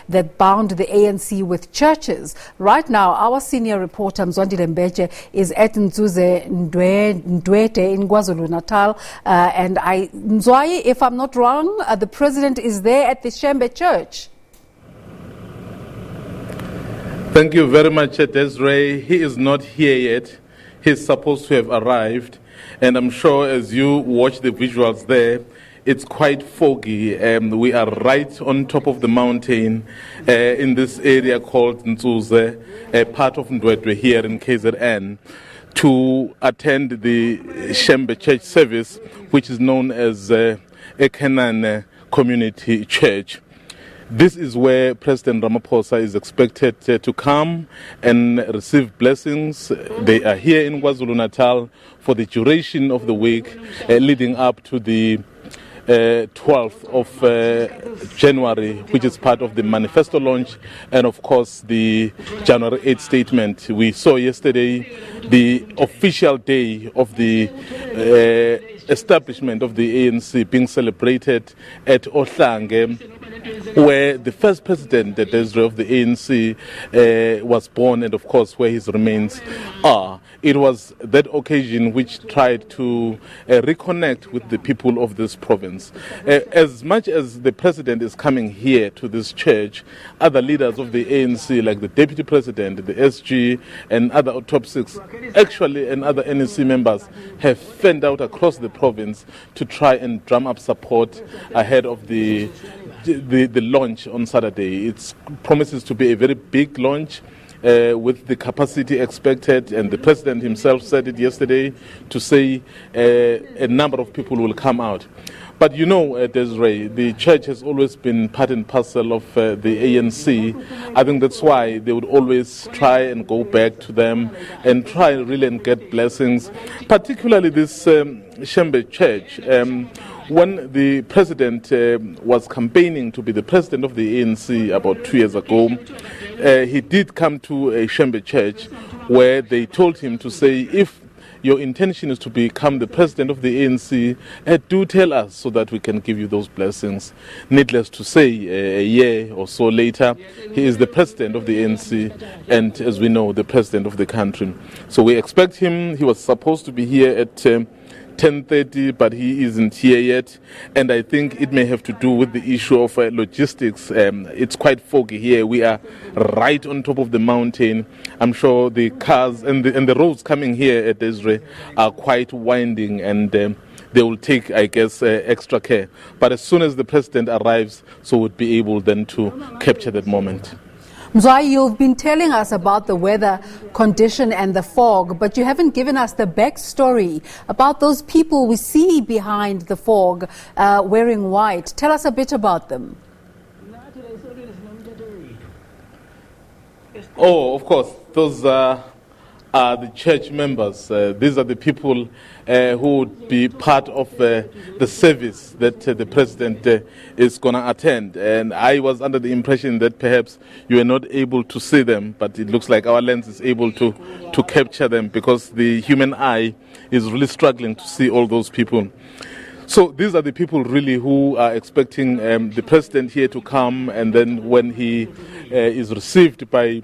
that bound the ANC with churches. Right now, our senior reporter Mzwandile Mbeje is at Nzuze Ndwete in KwaZulu-Natal. And Mzwayi, if I'm not wrong, the president is there at the Shembe church. Thank you very much, Desiree. He is not here yet. He's supposed to have arrived. And I'm sure as you watch the visuals there, it's quite foggy. We are right on top of the mountain in this area called Nzuze, part of Ndwedwe here in KZN, to attend the Shembe church service, which is known as Ekenan Community Church. This is where President Ramaphosa is expected to come and receive blessings. They are here in KwaZulu-Natal for the duration of the week leading up to the 12th of January, which is part of the manifesto launch, and of course the January 8th statement. We saw yesterday the official day of the establishment of the ANC being celebrated at Ohlange, where the first president, the Desiree of the ANC, was born, and of course where his remains are. It was that occasion which tried to reconnect with the people of this province. As much as the president is coming here to this church, other leaders of the ANC, like the deputy president, the SG, and other top six, actually, and other NEC members, have fanned out across the province to try and drum up support ahead of the launch on Saturday. It promises to be a very big launch with the capacity expected, and the president himself said it yesterday to say a number of people will come out. But you know, Desiree, the church has always been part and parcel of the ANC. I think that's why they would always try and go back to them and try really and get blessings, particularly this Shembe church. When the president was campaigning to be the president of the ANC about 2 years ago, he did come to a Shembe church where they told him to say, if your intention is to become the president of the ANC, do tell us so that we can give you those blessings. Needless to say, a year or so later, he is the president of the ANC and, as we know, the president of the country. So we expect him. He was supposed to be here at 10:30, but he isn't here yet, and I think it may have to do with the issue of logistics. It's quite foggy here. We are right on top of the mountain. I'm sure the cars and the roads coming here at Desiree are quite winding, and they will take, I guess, extra care. But as soon as the president arrives, so we'll be able then to capture that moment. Mzwayi, you've been telling us about the weather condition and the fog, but you haven't given us the backstory about those people we see behind the fog wearing white. Tell us a bit about them. Oh, of course. Those are the church members. These are the people who would be part of the service that the president is going to attend. And I was under the impression that perhaps you were not able to see them, but it looks like our lens is able to capture them, because the human eye is really struggling to see all those people. So these are the people really who are expecting the president here to come, and then when he is received by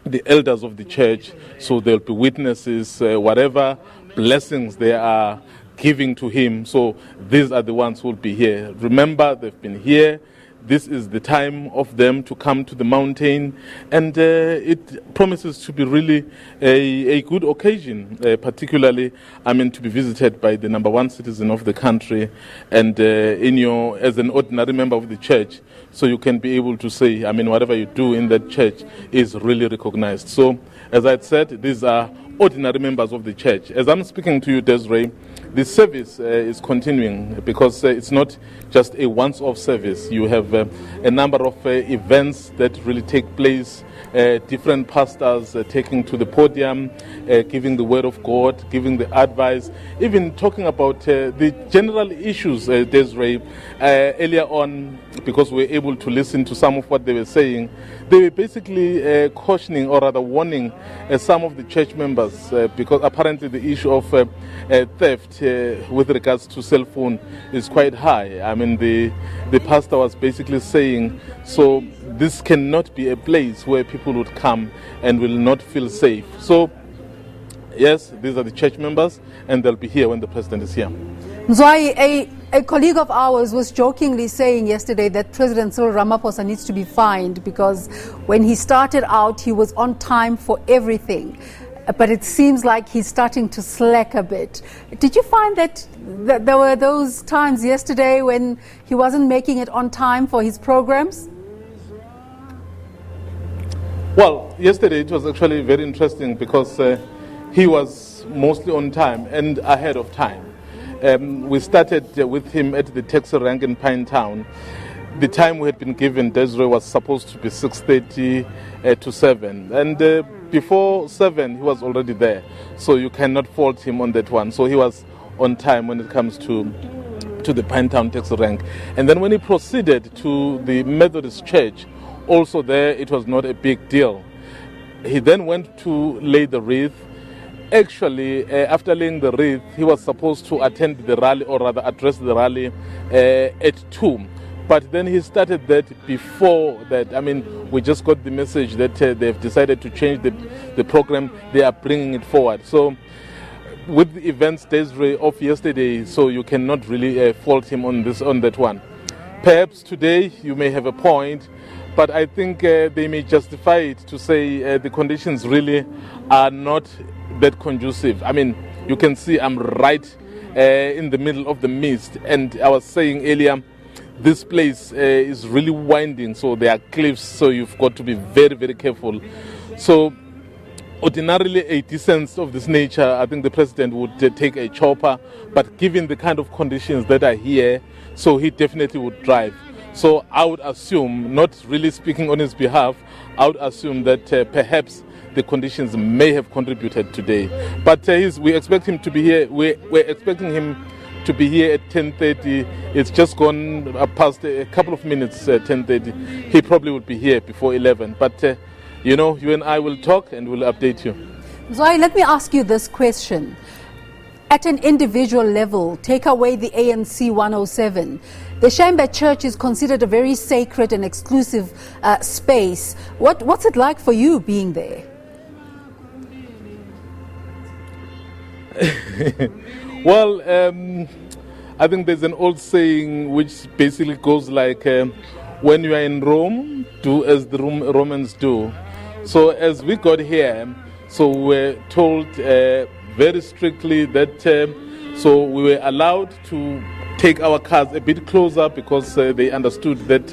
the elders of the church, so there'll be witnesses, whatever blessings they are giving to him. So these are the ones who will be here. Remember, they've been here. This is the time of them to come to the mountain, and it promises to be really a good occasion, particularly, to be visited by the number one citizen of the country, and as an ordinary member of the church, so you can be able to say, whatever you do in that church is really recognized. So, as I said, these are ordinary members of the church. As I'm speaking to you, Desiree, the service is continuing, because it's not just a once-off service. You have a number of events that really take place, different pastors taking to the podium, giving the word of God, giving the advice, even talking about the general issues, Desiree. Earlier on, because we were able to listen to some of what they were saying, they were basically cautioning, or rather warning, some of the church members, because apparently the issue of theft with regards to cell phone is quite high. I mean, the pastor was basically saying, so this cannot be a place where people would come and will not feel safe. So, yes, these are the church members, and they'll be here when the president is here. Mzwai, a colleague of ours was jokingly saying yesterday that President Cyril Ramaphosa needs to be fined because when he started out, he was on time for everything. But it seems like he's starting to slack a bit. Did you find that there were those times yesterday when he wasn't making it on time for his programs? Well, yesterday it was actually very interesting because he was mostly on time and ahead of time. We started with him at the taxi rank in Pinetown. The time we had been given, Desiree, was supposed to be 6:30 to 7. And before 7, he was already there. So you cannot fault him on that one. So he was on time when it comes to the Pinetown taxi rank. And then when he proceeded to the Methodist Church, also there it was not a big deal. He then went to lay the wreath. Actually, after laying the wreath, he was supposed to attend the rally, or rather address the rally at 2. But then he started that before that. I mean, we just got the message that they've decided to change the program. They are bringing it forward. So with the events Desiree of yesterday, so you cannot really fault him on that one. Perhaps today you may have a point, but I think they may justify it to say the conditions really are not that conducive. I mean, you can see I'm right in the middle of the mist, and I was saying earlier, this place is really winding, so there are cliffs, so you've got to be very, very careful. So ordinarily a distance of this nature, I think the president would take a chopper, but given the kind of conditions that are here, so he definitely would drive. So I would assume, not really speaking on his behalf, I would assume that perhaps the conditions may have contributed today. But we expect him to be here. We're expecting him to be here at 10:30. It's just gone past a couple of minutes, 10:30. He probably would be here before 11. But, you know, you and I will talk and we'll update you. Mzwai, let me ask you this question. At an individual level, take away the ANC 107. The Shembe Church is considered a very sacred and exclusive space. What's it like for you being there? Well, I think there's an old saying which basically goes like, when you are in Rome, do as the Romans do. So as we got here, so we were told very strictly that so we were allowed to take our cars a bit closer because they understood that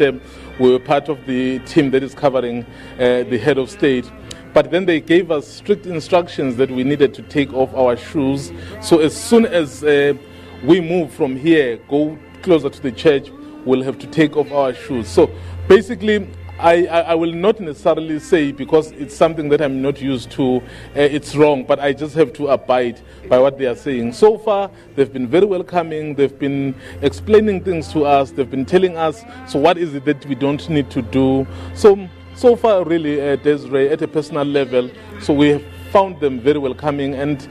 we were part of the team that is covering the head of state. But then they gave us strict instructions that we needed to take off our shoes. So as soon as we move from here, go closer to the church, we'll have to take off our shoes. So basically, I will not necessarily say, because it's something that I'm not used to, it's wrong, but I just have to abide by what they are saying. So far, they've been very welcoming. They've been explaining things to us. They've been telling us, so what is it that we don't need to do? So far, really, Desiree, at a personal level, so we have found them very welcoming and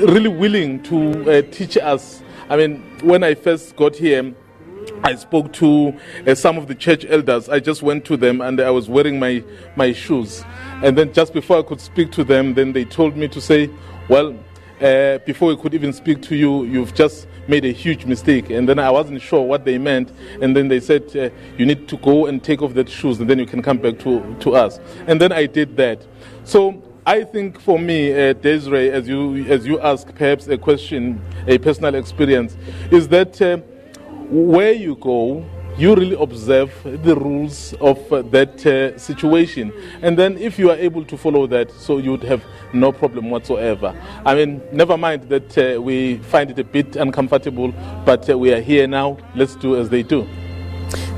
really willing to teach us. I mean, when I first got here, I spoke to some of the church elders. I just went to them and I was wearing my shoes. And then just before I could speak to them, then they told me to say, well, before we could even speak to you, you've just made a huge mistake. And then I wasn't sure what they meant. And then they said, you need to go and take off that shoes and then you can come back to us. And then I did that. So I think for me, Desiree, as you ask perhaps a question, a personal experience, is that where you go, you really observe the rules of that situation. And then if you are able to follow that, so you would have no problem whatsoever. I mean, never mind that we find it a bit uncomfortable, but we are here now. Let's do as they do.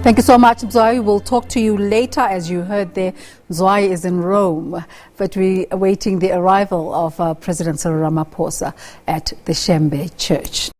Thank you so much, Mzwai. We'll talk to you later. As you heard there, Mzwai is in Rome, but we're awaiting the arrival of President Cyril Ramaphosa at the Shembe Church.